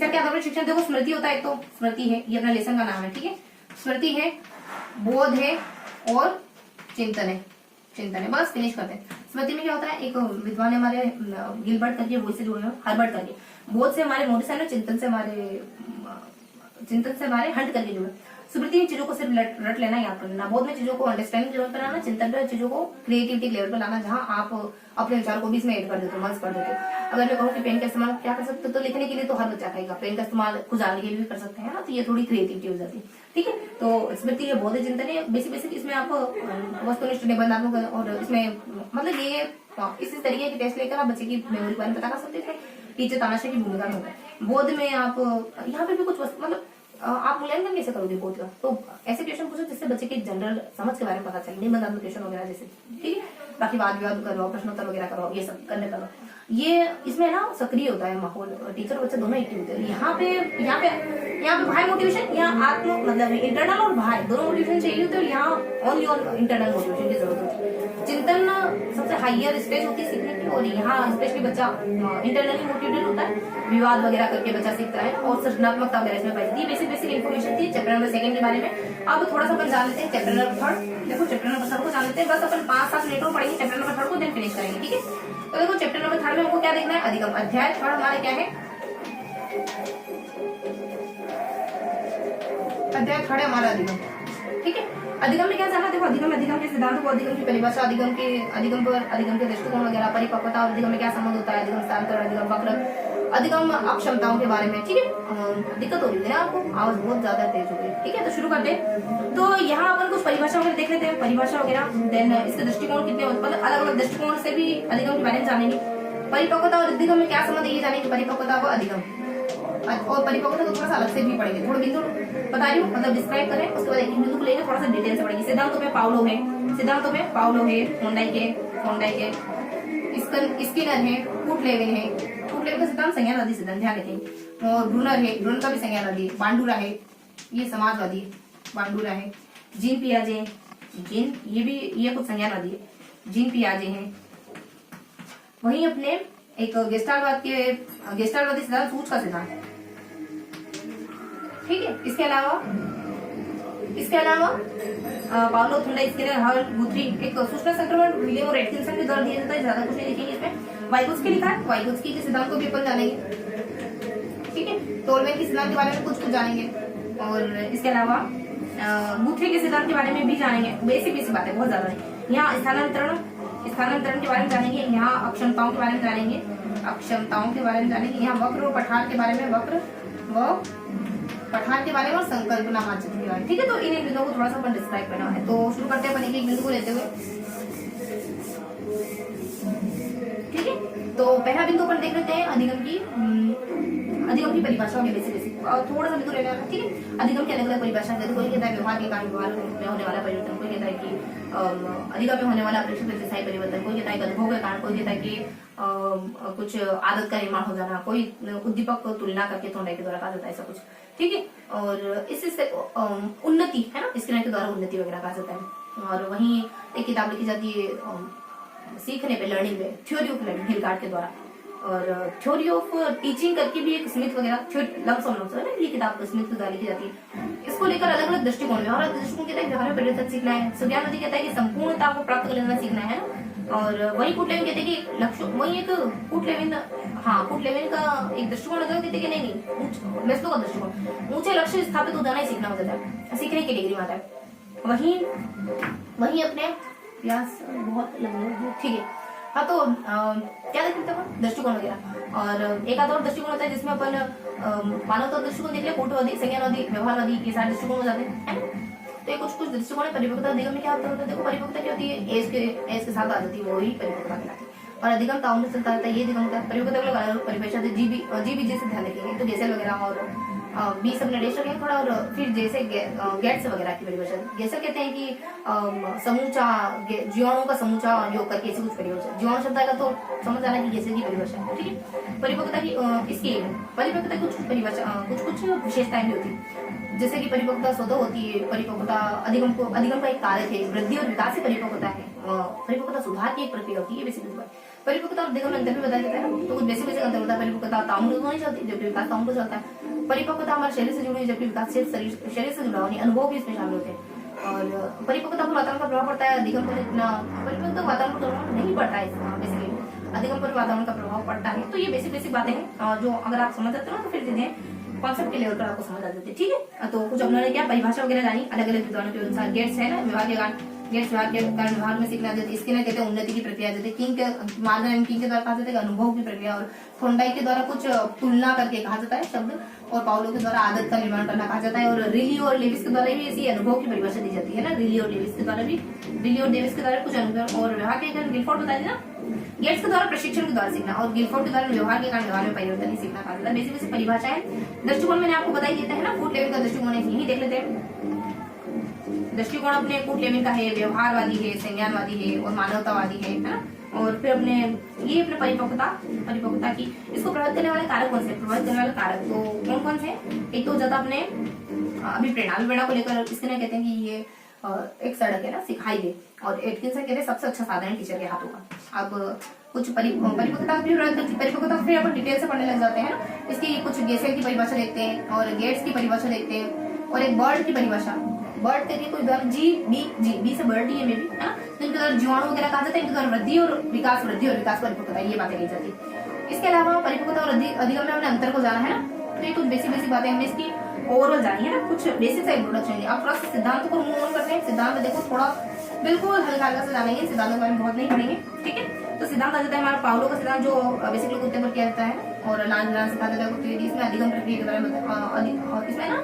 के आधार पर शिक्षण, देखो स्मृति होता है, तो स्मृति है, ये अपना लेसन का नाम है, ठीक है। स्मृति है, बोध है और चिंतन है, बस फिनिश करते हैं। स्मृति में क्या होता है, एक विद्वान है हमारे गिलबर्ट करके, वो से जुड़े हैं, हर्बर्ट करके। बोध से हमारे मोरिस है, चिंतन से हमारे हंट करके जुड़े। स्मृति में चीजों को सिर्फ रट लेना, याद कर लेना। बोध में चीजों को अंडरस्टैंडिंग लेवल पर लाना, चिंतन में चीजों को क्रिएटिविटी लेवल पर लाना, जहाँ आप अपने विचार को भी इसमें ऐड कर देते हो, मर्ज कर देते हो। अगर मैं कहूँ कि पेन का इस्तेमाल क्या कर सकते हो, तो लिखने के लिए तो हर बच्चा कहेगा, पेन का इस्तेमाल गुजारने के लिए भी कर सकते हैं ना, तो ये थोड़ी क्रिएटिविटी हो जाती है, ठीक है। तो स्मृति है, बोध है, चिंतन है, बेसिक इसमें आप वस्तुनिष्ठ निबंधात्मक, और इसमें मतलब ये इसी तरीके के टेस्ट लेकर आप बच्चे की मेमोरी बारे में पता कर सकते थे। टीचर तानाशाही की भूमिका में होता है। बोध में आप यहाँ पे भी कुछ मतलब आप मूल्यांकन कैसे करोगे बोध का, तो ऐसे क्वेश्चन पूछो जिससे बच्चे की जनरल समझ के बारे में पता चले, निबंधात्मक क्वेश्चन वगैरह जैसे, ठीक है। बाकी वाद विवाद करो, प्रश्नोत्तर वगैरह करो, ये सब करने करो। ये इसमें ना सक्रिय होता है माहौल, टीचर बच्चे दोनों एक्टिव होते हैं। यहाँ पे बाह्य मोटिवेशन, यहाँ आत्म मतलब इंटरनल और बाह्य दोनों मोटिवेशन चाहिए होते हैं, और यहाँ ओनली ऑन इंटरनल मोटिवेशन की जरूरत होती है। चिंतन सबसे हाईयर स्टेज होती है सीखने की, और यहाँ स्पेशली बच्चा इंटरनली मोटिवेटेड होता है, विवाद वगैरह करके बच्चा सीखता है, और सृजनात्मकता वगैरह इसमें पाई जाती है। बेसिक इन्फॉर्मेशन थी चैप्टर नंबर 2 के बारे में। अब थोड़ा सा अपन जान लेते हैं चैप्टर नंबर 3। देखो चैप्टर नंबर 3 को जान लेते हैं, बस अपन 5-7 मिनट और पढ़ेंगे चैप्टर नंबर 3 को, देन फिनिश करेंगे, ठीक है। तो देखो चैप्टर नंबर 3 में हमको क्या देखना है, अधिगम। अध्याय 3 हमारे क्या है, अध्याय 3 हमारा अधिगम, ठीक है। अधिगम में क्या जाना, देखो अधिगम के सिद्धांत को, अधिगम की परिभाषा, अधिगम के दृष्टिकोण वगैरह, परिपक्वता और अधिगम में क्या संबंध होता है, अधिगम स्थानांतरण, अधिगम वक्र, अधिगम अक्षमताओं के बारे में, ठीक है। दिक्कत हो रही है ना आपको, आवाज बहुत ज्यादा तेज हो गई, ठीक है। तो शुरू करते हैं। तो यहाँ अपन कुछ परिभाषा वगैरह देख लेते हैं, परिभाषा वगैरह, देन इसके दृष्टिकोण कितने, मतलब अलग अलग दृष्टिकोण से भी अधिगम के बारे में जानेंगे। परिपक्वता और अधिगम में क्या संबंध है ये जानेंगे, परिपक्वता व अधिगम, और परिपक्वता को थोड़ा सा अलग से भी पढ़ेंगे, थोड़ा बिंदु बता रही हूँ, मतलब डिस्क्राइब करें, उसके बाद एक बिंदु को लेकर थोड़ा सा डिटेल से पढ़ेंगे। सिद्धांतों में पाउलो है, होंडाई के स्किनर है, कूटलेविन है, कूटलेविन का सिद्धांत संज्ञावादी सिद्धांत, ध्यान रखेंगे। और ब्रूनर है, ब्रूनर का भी संज्ञावादी, बांडुरा है, ये समाजवादी बांडुरा है। जीन पियाजे, ये कुछ संज्ञावादी है, जीन पियाजे है। वहीं अपने एक गेस्टाल्टवादी सिद्धांत सूच का सिद्धांत, ठीक है। इसके अलावा पाउलो, थुंडाई, स्किनर, हॉल, गुथरी, एक सूचना संक्रमण विलियम और एटकिंसन के द्वारा दिया जाता है, ज्यादा कुछ नहीं लिखेंगे इसमें। वाइगोत्स्की लिखा है, वाइगोत्स्की के सिद्धांत को भी अपन जानेंगे, ठीक है। टोलमेन के सिद्धांत के बारे में कुछ जानेंगे, और इसके अलावा गुथरी के सिद्धांत के बारे में भी जानेंगे। बेसिक बात है, बहुत ज्यादा नहीं। यहाँ स्थानांतरण के बारे में जानेंगे, यहाँ अक्षमताओं के बारे में जानेंगे, यहाँ वक्र और पठार के बारे में, पठार के बारे में, और संकल्पना मानचित्र के बारे में, ठीक है। तो इन बिंदुओं को थोड़ा सा अपन डिस्क्राइब करना है। तो शुरू करते हैं अपन एक बिंदु को लेते हुए, ठीक है। तो पहला बिंदु अपन देख लेते हैं अधिगम की परिभाषा होगी, बेसिक और थोड़ा सा बिंदु लेना है, ठीक है। अधिगम की अलग अलग परिभाषा है, कोई कहता है व्यवहार के कारण व्यवहार में होने वाला परिवर्तन, कोई कहता है कि अधिगम में होने वाला अपेक्षित स्थायी परिवर्तन, कोई कहता है अनुभव के कारण, कोई कहता है कि कुछ आदत का निर्माण हो जाना, कोई उद्दीपक को तुलना करके थोड़े के द्वारा कहा जाता है, ऐसा कुछ, ठीक है। और इससे उन्नति है ना, स्किनर के द्वारा उन्नति वगैरह कहा जाता है। और वहीं एक किताब लिखी जाती है सीखने पे, लर्निंग पे, थ्योरी ऑफ लर्निंग, हिलगार्ड के द्वारा, और थ्योरी ऑफ टीचिंग करके भी एक स्मिथ वगैरह है ना, ये किताब स्मिथ के द्वारा लिखी जाती है। इसको लेकर अलग अलग दृष्टिकोण, व्यवहार दृष्टिकोण कहता है व्यवहार परिवर्तन सीखना है, सुज्ञानवादी कहता है कि संपूर्णता को प्राप्त कर लेना सीखना है ना, और वही कूटलेविन कहते हैं कि लक्ष्य, वही एक कूटलेविन का एक दृष्टिकोण कहते हैं कि नहीं मेस्लो का दृष्टिकोण, ऊंचे लक्ष्य स्थापित हो जाना ही सीखना हो जाता है, सीखने की डिग्री में आता है। वहीं अपने प्यास बहुत लग रही है, ठीक है। हाँ तो क्या देख लेते हैं दृष्टिकोण वगैरह, और एक आधा और दृष्टिकोण होता है जिसमें अपन मानवता दृष्टिकोण देख ले, कूटवादी, संज्ञानवादी, व्यवहारवादी, ये सारे दृष्टिकोण हो जाते हैं। तो ये कुछ दृष्टिकोण है। परिपक्वता अधिगम में क्या होता है? देखो परिपक्वता क्या होती है, एज के साथ आ जाती है, वो ही परिपक्वता कहलाती है। और अधिगम ताऊ में चलता रहता है, ये अधिगम होता है। परिपक्वता को अलग परिभाषा है, जी से ध्यान रखेंगे तो गेसेल वगैरह और बी सब निर्देश रखेंगे थोड़ा, और फिर जैसे गेट्स वगैरह की परिभाषा। गेसेल कहते हैं कि समूचा जीवाणुओं का समूचा योग करके ऐसी कुछ परिभाषा। जीवाणु शब्द आएगा तो समझ आना कि गेसेल की परिभाषा है, ठीक है। परिपक्वता की इसकी परिपक्वता की कुछ परिभाषा, कुछ विशेषताएं भी होती है, जैसे कि परिपक्वता स्वतः होती है। परिपक्वता अधिगम का एक कार्य है, वृद्धि और विकास से परिपक्वता है। परिपक्वता सुधार की एक प्रक्रिया होती है, बेसिकली परिपक्वता और अधिगम में अंतर भी बताया जाता है। तो कुछ बेसिक अंतर होता है। परिपक्वता ताउम्र नहीं चलती, जबकि विकास ताउम्र चलता है। परिपक्वता हमारे शरीर से जुड़ी हुई, जबकि विकास शरीर से जुड़ा हुआ अनुभव भी इसमें शामिल होते हैं। और परिपक्वता पर वातावरण का प्रभाव पड़ता है, अधिगम पर इतना परिपक्वता वातावरण पर प्रभाव नहीं पड़ता है। बेसिकली अधिगम पर वातावरण का प्रभाव पड़ता है। तो ये बेसिक बातें हैं जो अगर आप समझ जाते हो तो फिर चीजें कॉन्सेप्ट के लेवल पर आपको समझ आ जाती है, ठीक है। तो कुछ अपने क्या परिभाषा वगैरह जानी अलग अलग विद्वानों के अनुसार। गेट्स है ना, विभाग के कारण, गेट्स विभाग के कारण विभाग में सीखना जाती है। इसके ना कहते हैं उन्नति की प्रक्रिया जाती है। किंग के मार्गन किंग के द्वारा कहा जाता है अनुभव की प्रक्रिया, और थोंडाई के द्वारा कुछ तुलना करके कहा जाता है शब्द, और पाउलो के द्वारा आदत का निर्माण करना कहा जाता है। और रिली और लेविस के द्वारा भी ऐसी अनुभव की परिभाषा दी जाती है ना, रिली और डेविस के द्वारा कुछ अनुभव। और व्यवहार के कारण गिलफोर्ड बताया ना, गेट्स के द्वारा प्रशिक्षण के द्वारा सीखना, और गिलफोर्ड के द्वारा व्यवहार के कारण व्यवहार में परिवर्तन ही सीखना कहा जाता है। बेसिक परिभाषा है। दृष्टिकोण मैंने आपको बताई देता है ना, फूड लेवल का दृष्टिकोण है, यही देख लेते हैं। दृष्टिकोण अपने फूड लेवल का है, व्यवहारवादी है, संज्ञानवादी है और मानवतावादी है ना। और फिर अपने ये अपने परिपक्वता की इसको प्रभावित करने वाले कारक कौन से? प्रभावित करने वाले कारक तो कौन कौन से? एक तो ज्यादा अपने अभिप्रेरणा को लेकर इसके ना कहते हैं कि ये एक सड़क है ना, सिखाई दे, और एटकिंसन कहते हैं सबसे अच्छा साधन टीचर के हाथों का। अब कुछ परिपक्वता फिर अपन डिटेल से पढ़ने लग जाते हैं ना। इसकी कुछ गेसेल की परिभाषा देखते हैं, और गेट्स की परिभाषा देखते हैं, और एक बर्ड की परिभाषा। बर्ड के लिए कोई उदाहरण बी से बर्ड ही है, मे भी है ना। जिनके द्वारा जीवाणु वगैरह कहा जाता है, इनके द्वारा वृद्धि और विकास परिपक्वता, ये बातें कही जाती। इसके अलावा परिपक्वता और अधिगम में हमने अंतर को जाना है ना। तो ये कुछ बेसिक बातें हमने इसकी ओवरऑल जानी है ना, कुछ बेसिक सा इंट्रोडक्शन है। आप थोड़ा सा सिद्धांत को मूव ऑन करते हैं। सिद्धांत देखो थोड़ा बिल्कुल हल्का से जानेंगे, सिद्धांतों के बारे में बहुत नहीं पढ़ेंगे, ठीक है। तो सिद्धांत आ जाता है हमारा पाउलो का सिद्धांत, जो बेसिकली कुत्ते पर किया जाता है, और लान सिखा देता है। इसमें अधिगम प्रक्रिया के बारे में, इसमें ना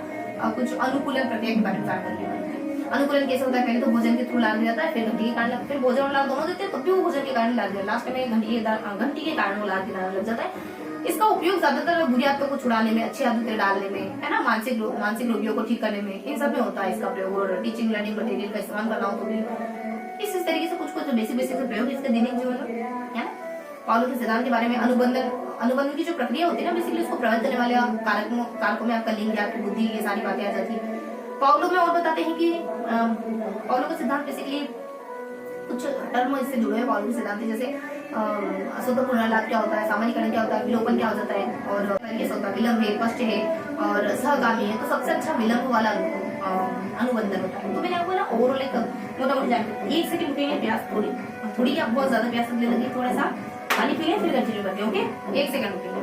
कुछ अनुकूलन प्रक्रिया के बारे में जानकारी। अनुकूलन कैसे होता है? पहले तो भोजन के थ्रू लाभ दिया जाता है, फिर घंटी के कारण, फिर भोजन और लाभ दोनों देते हैं, तब भी वो भोजन के कारण लाभ दिया, लास्ट में घंटी के कारण वो लाभ दिलाने लग जाता है। इसका उपयोग ज्यादातर बुरी आदतों को छुड़ाने में, अच्छी आदतें डालने में, है ना, मानसिक रोगियों को ठीक करने में, इन सब में होता है इसका प्रयोग। और टीचिंग लर्निंग मटेरियल का इस्तेमाल करना हो तो भी इस तरीके से कुछ बेसिक प्रयोग इसके दैनिक जीवन में, है ना। पाउलो के सिद्धांत के बारे में अनुबंधन की जो प्रक्रिया होती है ना, बेसिकली उसको प्रभावित करने वाले कारकों में आपका लिंग, आपकी बुद्धि, ये सारी बातें आ जाती है। पाउलो में और बताते हैं कि पाउलो का सिद्धांत बेसिकली कुछ टर्म इससे जुड़े हैं। पाउलो के सिद्धांत जैसे अशुद्ध पुनर्लाभ क्या होता है, सामान्यकरण क्या होता है, विलोपन क्या हो जाता है, और होता है विलंब है, पश्च है और सहगामी है। तो सबसे अच्छा विलंब वाला अनुबंधन होता है। तो मैंने आपको ना ओवरऑल एक मोटा मोटा जानकारी, 1 सेकंड रुकेंगे, प्यास थोड़ी आप बहुत ज्यादा प्यास लगने लगी, थोड़ा सा पानी पीएं, फिर कंटिन्यू करते हैं। ओके, 1 सेकंड रुकेंगे।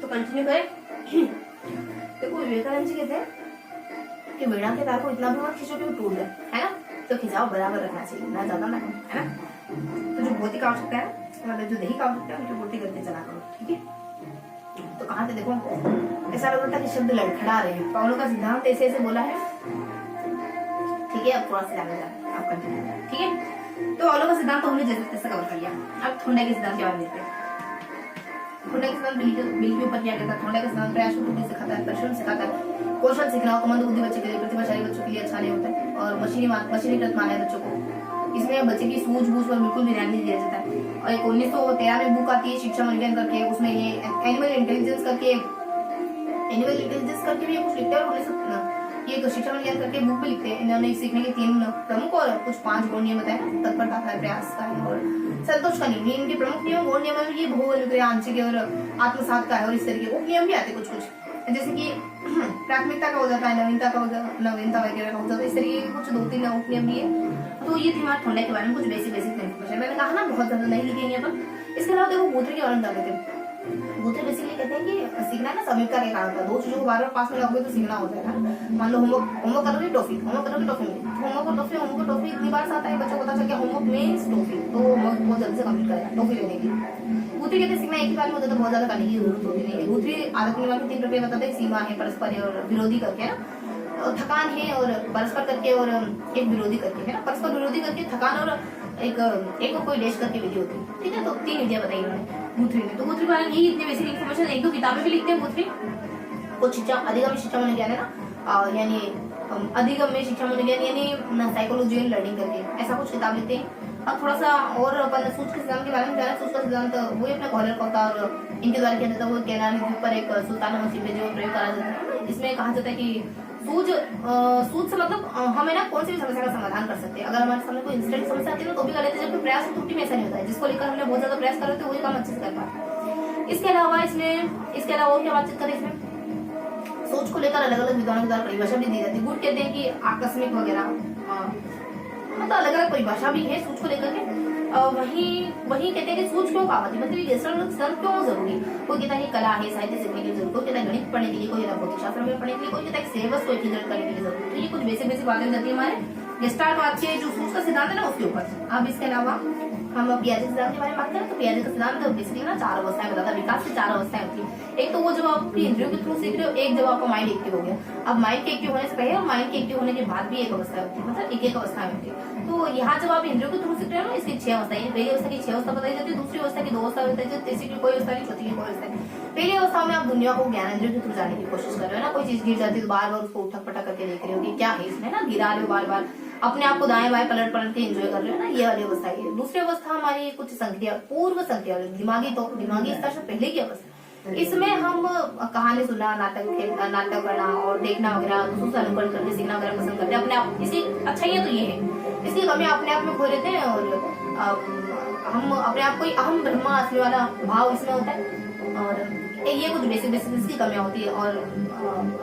कंटिन्यू करें। देखो विवेकानंद जी कहते हैं कि वीणा के तार को इतना भी मत खींचो कि वो टूट जाए, है ना। तो खिंचाव बराबर रखना चाहिए, ना ज्यादा ना कम, है ना। तो जो भौतिक आवश्यकता है, मतलब जो दैहिक आवश्यकता है, उनकी पूर्ति करते चला करो, ठीक है। तो कहाँ से देखो ऐसा लग रहा था कि शब्द लड़खड़ा रहे हैं। पाउलो का सिद्धांत ऐसे ऐसे बोला है, ठीक है। अब थोड़ा सा जाने जाए आप कंटिन्यू, ठीक है। तो पाउलो का सिद्धांत तो हमने जैसे कवर कर लिया। अब थोंडाई के सिद्धांत के बारे में देखते हैं। थोंडाई के सिद्धांत बिल के ऊपर क्या कहता है? थोंडाई का सिद्धांत प्रयास को सिखाता है, परिश्रम सिखाता है, कौशल सीखना हो तो मंद बुद्धि बच्चे के लिए, प्रतिभाशाली बच्चों के लिए अच्छा नहीं होता है। और मशीनीकृत माना है बच्चों को, इसमें बच्चे की सूझबूझ पर बिल्कुल भी ध्यान नहीं दिया जाता है। और एक 1913 में बुक आती है शिक्षा मूल्यांकन करके, उसमें ये एनिमल इंटेलिजेंस करके भी कुछ लिखते हैं। ये तो शिक्षा मूल्यांकन करके बुक भी लिखते हैं। इन्होंने सीखने के 3 प्रमुख और कुछ 5 गुण नियम बताए, तत्परता का, प्रयास का है और संतोष का नियम। इनके प्रमुख नियम गुण नियम है, ये बहु आंशिक और आत्मसात का है। और इस तरीके उप नियम भी आते कुछ जैसे कि प्राथमिकता का हो जाता है, नवीनता वगैरह का हो जाता है। इस तरीके के कुछ 2-3 उप नियम भी है। तो ये थी हमारे ठंडा के बारे में कुछ बेसिक इन्फॉर्मेशन। मैंने कहा ना बहुत ज्यादा नहीं लिखेंगे अपन। इसके अलावा देखो गुथरी के बारे में बता देते हैं। गुथरी बेसिकली कहते हैं कि सीखना ना समीक्षा के कारण होता है। 2 चीजों को बार-बार पास में लगोगे तो सीखना होता है ना। मान लो होमवर्क करोगे टॉफी मिली, होमवर्क और टॉफी इतनी बार आता है बच्चों को पता चल गया होमवर्क मींस टॉफी, तो होमवर्क बहुत जल्दी से कंप्लीट करेगा टॉफी लेने के लिए। गुथरी कहते हैं सीखना एक ही बार में होता है तो बहुत ज्यादा करने की जरूरत होती नहीं है। गुथरी आदत नियम के 3 प्रकार बताते हैं, सीमा है, परस्पर है और विरोधी करके है ना। थकान है और परस्पर करके और एक विरोधी करके है ना। परस्पर विरोधी करके थकान और एक को कोई डेश करके विधि होती है, ठीक है। तो 3 विधियां बताई उन्होंने गुथरी ने। तो गुथरी बारे में यही इतनी बेसिक इन्फॉर्मेशन। 1-2 किताबें भी लिखते हैं गुथरी। कुछ अधिगम शिक्षा मूल्यांकन है ना, यानी अधिगम में शिक्षा मूल्यांकन यानी साइकोलॉजी एंड लर्निंग करके ऐसा कुछ किताब लिखते हैं। अब थोड़ा सा और अपन सूच के सिद्धांत के बारे में जाना। सूच का सिद्धांत वो अपने कॉलर का होता है और इनके द्वारा किया जाता है। वो केनाली द्वीप पर एक सुल्तान मसीह में जो प्रयोग करा जाता है। इसमें कहा जाता है कि सूझ से मतलब हमें ना कौन सी भी समस्या का समाधान कर सकते हैं। अगर हमारे सामने कोई इंस्टेंट समस्या आती है ना तो भी कर लेते हैं, जबकि प्रयास और त्रुटि में ऐसा नहीं होता है। जिसको लेकर हमने बहुत ज्यादा प्रयास कर रहे थे वही काम अच्छे से कर पाए। इसके अलावा और क्या बातचीत करें इसमें, सोच को लेकर अलग अलग विद्वानों के द्वारा परिभाषा भी दी जाती है। गुड कहते हैं कि आकस्मिक वगैरह, मतलब अलग अलग परिभाषा भी है सोच को लेकर के। वही कहते हैं कि सोच क्यों काम आती है, मतलब ये क्यों जरूरी। कोई कहता है कला है, साहित्य सीखने के लिए जरूरी, कोई कहता है गणित पढ़ने के लिए, कोई कहता है भौतिक शास्त्र में पढ़ने के लिए, कोई कहता है सिलेबस को एकीकृत करने के लिए जरूरी। तो ये कुछ बेसिक बातें जाती है हमारे गेस्टाल्ट वाक्य जो सूच का सिद्धांत है ना उसके ऊपर। अब इसके अलावा हम पियाजे सिद्धांत के बारे में बात करें तो पियाजे का सिद्धांत बेसिकली ना 4 अवस्थाएं बताता है। विकास की 4 अवस्थाएं होती है। एक तो वो जब आप अपनी इंद्रियों के थ्रू सीख रहे हो, एक जब आपका माइंड एक्टिव हो गया। अब माइंड के एक्टिव होने से पहले और माइंड के एक्टिव होने के बाद भी एक अवस्था होती है, मतलब एक अवस्था होती है। तो यहाँ जब आप इंद्रियों के थ्रू सीख रहे हो ना, इसकी 6 अवस्थाएं। पहली अवस्था की 6 अवस्था बताई जाती है, दूसरी अवस्था की 2 अवस्था बताई जाती है, तीसरी की कोई अवस्था नहीं, चौथी की कोई अवस्था नहीं। पहली अवस्था में आप दुनिया को ज्ञान इंद्रियों के थ्रू जाने की कोशिश कर रहे हो ना। कोई चीज गिर जाती है तो बार बार उसको उठक पटक करके देख रहे हो कि क्या है इसमें ना, गिरा रहे हो बार बार, अपने आप को दाएं बाएं पलट के एंजॉय कर रहे हो ना, ये वाली अवस्था है। दूसरी अवस्था हमारी कुछ संक्रिया, पूर्व संक्रिया, दिमागी स्तर से पहले की अवस्था। इसमें हम कहानी सुनना, नाटक करना और देखना वगैरह, दूसरों से अनुकरण करके सीखना वगैरह पसंद करते हैं। अपने आप इसकी अच्छाइयां तो ये है, इसकी कमियां अपने आप में खो लेते हैं और हम अपने आप को अहम ब्रह्मास्मि वाला भाव इसमें होता है। और ये कुछ बेसिक इसकी कमियां होती है। और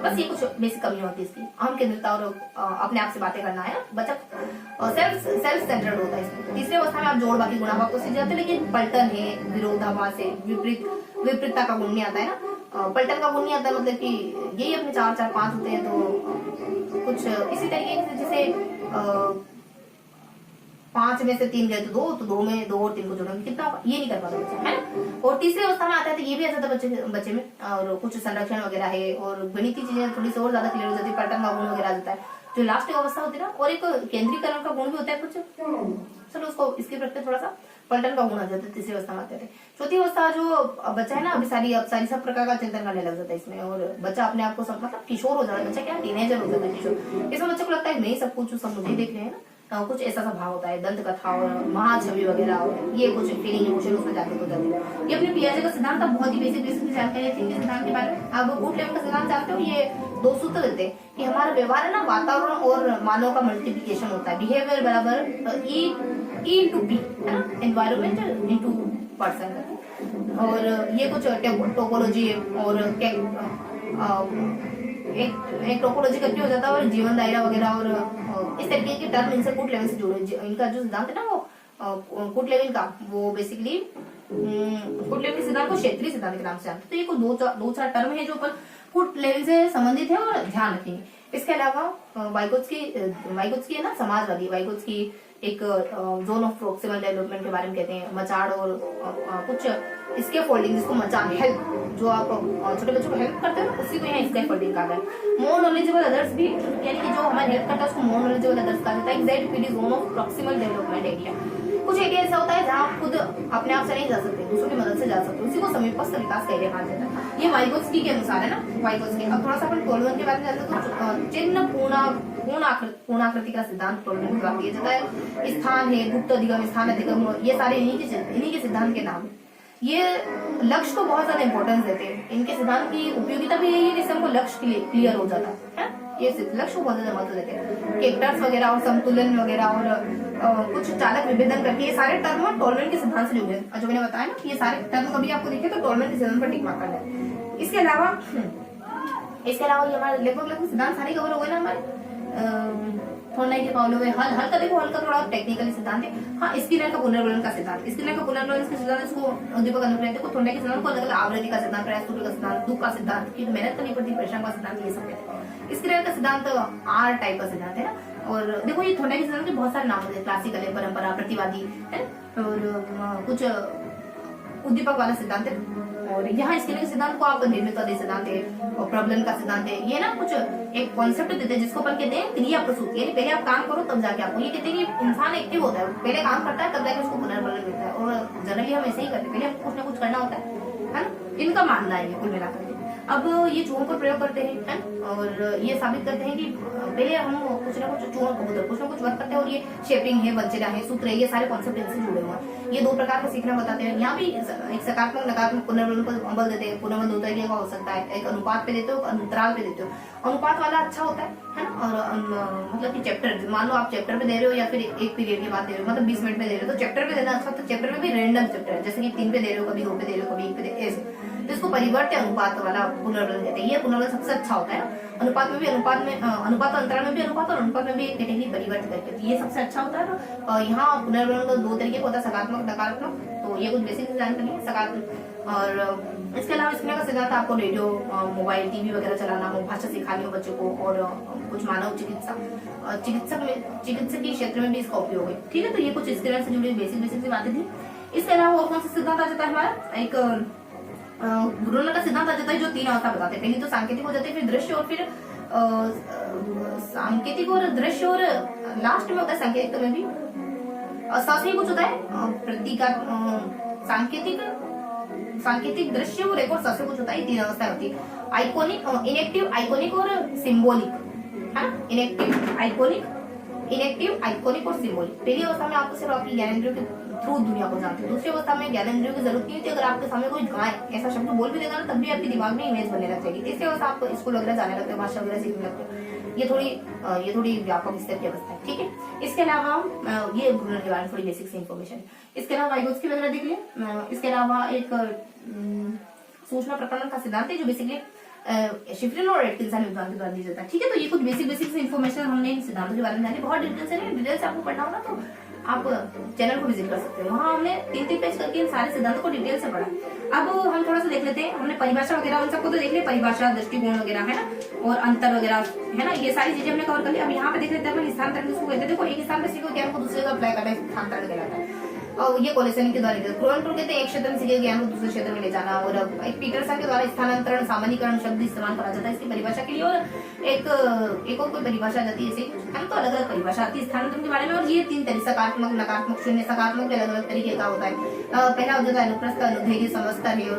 बस ये कुछ बेसिक कमियां होती है इसकी। अहम केंद्रितता और अपने आप से बातें करना है, बचत और सेल्फ सेंटर्ड होता है इसमें। तीसरी अवस्था में आप जोड़ बाकी गुणा भाव को सीख जाते हैं, लेकिन पलटन है, विरोधाभास है, विपरीतता का गुण नहीं आता है ना। पलटन का गुण नहीं आता, मतलब कि यही अपने 4-4-5 होते हैं। तो कुछ इसी तरीके से जैसे 5 में से 3 गए तो 2, तो 2 में 2 और 3 को जोड़ेंगे कितना, ये नहीं कर पाता बच्चा, है ना। और तीसरी अवस्था में आता है तो ये भी आ जाता है बच्चे में, और कुछ संरक्षण वगैरह है और गणितीय चीजें थोड़ी सी और ज्यादा क्लियर हो जाती है। पलटन का गुण वगैरह आ जाता है जो लास्ट अवस्था होती है ना। और एक केंद्रीकरण का गुण भी होता है कुछ, चलो उसको इसके प्रति थोड़ा सा पलटन का गुण आ जाता है, तीसरी अवस्था में आते थे। चौथी अवस्था जो बच्चा है ना, अभी सारी सब प्रकार का चिंतन करने लग जाता है इसमें। और बच्चा अपने आप को मतलब किशोर हो जाता है, बच्चा क्या टीनेजर हो जाता है, किशोर। इसमें बच्चे को लगता है नहीं सब कुछ सब मुझे देख रहे हैं ना, कुछ ऐसा सा भाव होता है। दंत कथा और महाछवि वगैरह और ये कुछ फीलिंग इमोशन उसमें जागृत हो जाती है। ये अपने पियाजे का सिद्धांत था, बहुत ही बेसिक जानकारी थी इनके सिद्धांत के बारे में। अब गुड लेवल का सिद्धांत जानते हो, ये 2 सूत्र देते हैं कि हमारा व्यवहार है ना वातावरण और मानव का मल्टीप्लिकेशन होता है। बिहेवियर बराबर ई इंटू पी, है ना, एनवायरमेंट इंटू पर्सन। और ये कुछ टोपोलॉजी है और एक टोपोलॉजी करके हो जाता है और जीवन दायरा वगैरह और इस तरीके के टर्म इनसे कूट लेवल से जुड़े। इनका जो सिद्धांत है ना वो कूट लेवल का, वो बेसिकली कूट लेवल के सिद्धांत को क्षेत्रीय सिद्धांत के नाम से जानते हैं। तो ये कुछ 2-4 टर्म है जो अपन कूट लेवल से संबंधित है और ध्यान रखेंगे। इसके अलावा वाइगोत्स्की है ना, समाजवादी वाइगोत्स्की एक जोन ऑफ प्रोक्सिमल डेवलपमेंट के बारे में कहते हैं। मचाड़ और कुछ इसके फोल्डिंग, जिसको मचाड़ हेल्प, जो आप छोटे बच्चों को हेल्प करते हो उसी को यहाँ इसका फोल्डिंग कहा है। मोर नॉलेजेबल अदर्स भी, यानी कि जो हमारी हेल्प करता है उसको मोर नॉलेजेबल अदर्स कहा जाता है। ZPD zone of proximal development area, कुछ एरिया ऐसा होता है जहाँ आप खुद अपने आप से नहीं जा सकते, दूसरों की मदद से जा सकते, उसी को समीपस्थ विकास का एरिया कहा जाता है। ये वाइगोत्स्की के अनुसार है ना, वाइगोत्स्की। अब थोड़ा सा अपन टोलमन के बारे में जानते हैं। तो चिन्ह पूर्णाकृति का सिद्धांत टोलमन द्वारा दिया जाता है। स्थान है, गुप्त अधिगम, स्थान अधिगम, ये सारे इन्हीं के सिद्धांत के नाम है। ये लक्ष्य को बहुत ज्यादा इंपॉर्टेंस देते हैं। इनके सिद्धांत की उपयोगिता भी यही है कि इससे हमको लक्ष्य क्लियर हो जाता है। ये लक्ष्य को बहुत ज्यादा महत्व देते हैं। केक्टर्स वगैरह और संतुलन वगैरह और कुछ चालक विभेदन करके ये सारे टर्म टोलमन के सिद्धांत से जुड़े हैं। जो मैंने बताया ना, ये सारे टर्म कभी आपको दिखे तो टोलमन के सिद्धांत पर टिक मार्क करना है। इसके अलावा ये हमारे लगभग सिद्धांत सारे कवर हो गए ना हमारे। थॉर्नडाइक के पाउलो में हल का देखो, हल का थोड़ा टेक्निकली सिद्धांत है। हाँ, स्किनर का पुनर्वलन का सिद्धांत, स्किनर का पुनर्वलन का सिद्धांत, इसको उद्दीपक अनुप्रयोग देखो। थॉर्नडाइक के सिद्धांत को अलग अलग आवृत्ति का सिद्धांत, प्रयासपूर्वक का सिद्धांत, दुख का सिद्धांत, की मेहनत करनी पड़ती है, परिश्रम का सिद्धांत, ये सब कहते हैं। स्किनर का सिद्धांत आर टाइप का सिद्धांत है ना। और देखो ये थॉर्नडाइक के सिद्धांत के बहुत सारे नाम होते हैं, क्लासिकल है, परंपरा, प्रतिवादी है, और कुछ उद्दीपक वाला सिद्धांत है। और यहाँ इसके लिए सिद्धांत को आप निर्मितवादी सिद्धांत है और प्रबलन का सिद्धांत है। ये ना कुछ एक कॉन्सेप्ट देते हैं जिसको अपन कहते हैं क्रिया प्रसूति, यानी पहले आप काम करो तब जाके आपको, ये कहते हैं कि इंसान एक्टिव होता है, पहले काम करता है तब जाके उसको पुनर्बलन मिलता है। और जनरली हम ऐसे ही करते हैं, पहले हमको कुछ ना कुछ करना होता है ना। इनका मानना है कुल मिलाकर। अब ये चूहों पर प्रयोग करते हैं और ये साबित करते हैं कि पहले हम कुछ ना कुछ चूहों कबूतर कुछ ना कुछ वर्क करते हैं, और ये शेपिंग है, वंचना है, सूत्र है, ये सारे कॉन्सेप्ट इनसे जुड़े हुए हैं। ये दो प्रकार का सीखना बताते हैं। यहाँ भी एक सकारात्मक नकारात्मक पुनर्बलन को अमल देते हैं। पुनर्बलन दो तरीके का हो सकता है, एक अनुपात पे देते हो, अंतराल पे देते हो। अनुपात वाला अच्छा होता है ना। और मतलब कि चैप्टर, मान लो आप चैप्टर पे दे रहे हो या फिर एक पीरियड की बात दे रहे हो, मतलब 20 मिनट में दे रहे हो, तो चैप्टर पे देना अच्छा होता है। चैप्टर में भी रैंडम चैप्टर है, जैसे कि 3 पे दे रहे हो, कभी 2 पे दे रहे हो, कभी 1 पे दे रहे हो, ऐसे। तो इसको परिवर्त अनुपात वाला पुनर्बलन देते हैं। ये पुनर्बलन सबसे अच्छा होता है। अनुपात में भी अनुपात अंतराल में भी अनुपात, और अनुपात में भी एक कैटेगरी परिवर्त करके, ये सबसे अच्छा होता है। और यहाँ पुनर्बलन का 2 तरीके होता है, सकारात्मक, नकारात्मक। तो ये कुछ बेसिक जानकारी है सकारात्मक। और इसके अलावा स्किनर का सिद्धांत आपको रेडियो, मोबाइल, टीवी वगैरह चलाना हो, भाषा सिखानी हो बच्चों को, और कुछ मानव चिकित्सकीय क्षेत्र में भी इसका उपयोग है। ठीक है, तो ये कुछ स्किनर से जुड़ी बेसिक सी बातें थी। इसके अलावा और कौन सा सिद्धांत आ जाता है हमारा, एक ब्रूनर का सिद्धांत आ जाता है, जो 3 अवस्था बताते हैं। पहली तो सांकेतिक हो जाती है, फिर दृश्य, और फिर सांकेतिक और दृश्य, और लास्ट में होता है सांकेतिक में भी ही कुछ होता है, प्रतीकात्मक, सांकेतिक, दृश्य और एक और सबसे कुछ होता है। 3 अवस्थाएं होती है, आइकोनिक, इनेक्टिव, आइकोनिक और सिंबॉलिक, है ना। इनेक्टिव, आइकोनिक और सिंबॉलिक। पहली अवस्था में आपको सिर्फ आपकी ज्ञानेंद्रियों के थ्रू दुनिया को जानते हो। दूसरी अवस्था में ज्ञानेंद्रियों की जरूरत नहीं होती। अगर आपके सामने कोई गाय ऐसा शब्द बोल भी देगा ना, तब भी आपके दिमाग में इमेज बनने लग जाएगी। तीसरी अवस्था आपको स्कूल वगैरह जाने लगते हो, भाषा वगैरह सीखने लगते हो। ये थोड़ी व्यापक स्तर की अवस्था है। ठीक है, इसके अलावा ये ब्रूनर के बारे में थोड़ी बेसिक सी इन्फॉर्मेशन। इसके अलावा वाइगोत्स्की वगैरह देख लिया। इसके अलावा एक सूचना प्रकरण का सिद्धांत है, जो बेसिकली शिफ्रिन और एटकिंसन विद्वान के द्वारा दिया जाता है। ठीक है, तो ये कुछ बेसिक से इन्फॉर्मेशन हमने इन सिद्धांतों के बारे में जानी। बहुत डिटेल से आपको पढ़ना होगा तो आप चैनल को विजिट कर सकते हो। वहाँ हमने 3 पेज करके इन सारे सिद्धांतों को डिटेल से पढ़ा। अब हम थोड़ा सा देख लेते हैं। हमने परिभाषा वगैरह उन सबको तो देख लिया, परिभाषा, दृष्टिकोण वगैरह, है ना, और अंतर वगैरह, है ना, ये सारी चीजें हमने कवर कर ली। अब यहाँ पे देख लेते हैं स्थानांतरण किसको कहते हैं। देखो, एक स्थान पे सीखो ज्ञान को दूसरे को अप्लाई करना स्थानांतरण कहलाता है। और ये कोलेसन के द्वारा कहते हैं एक क्षेत्र में सीखे ज्ञान को दूसरे क्षेत्र में ले जाना। और एक पीटरसन के द्वारा स्थानांतरण, सामान्यीकरण शब्द इस्तेमाल करा जाता है इसकी परिभाषा के लिए। और एक और कोई परिभाषा जाती है, ऐसे तो अलग अलग परिभाषा आती है स्थानांतरण के बारे में। और ये 3 तरीके, सकारात्मक, नकारात्मक, शून्य। सकारात्मक अलग अलग तरीके का होता है। पहला हो जाता है अनुप्रस्थ, अनुदैर्घ्य, समस्तर है।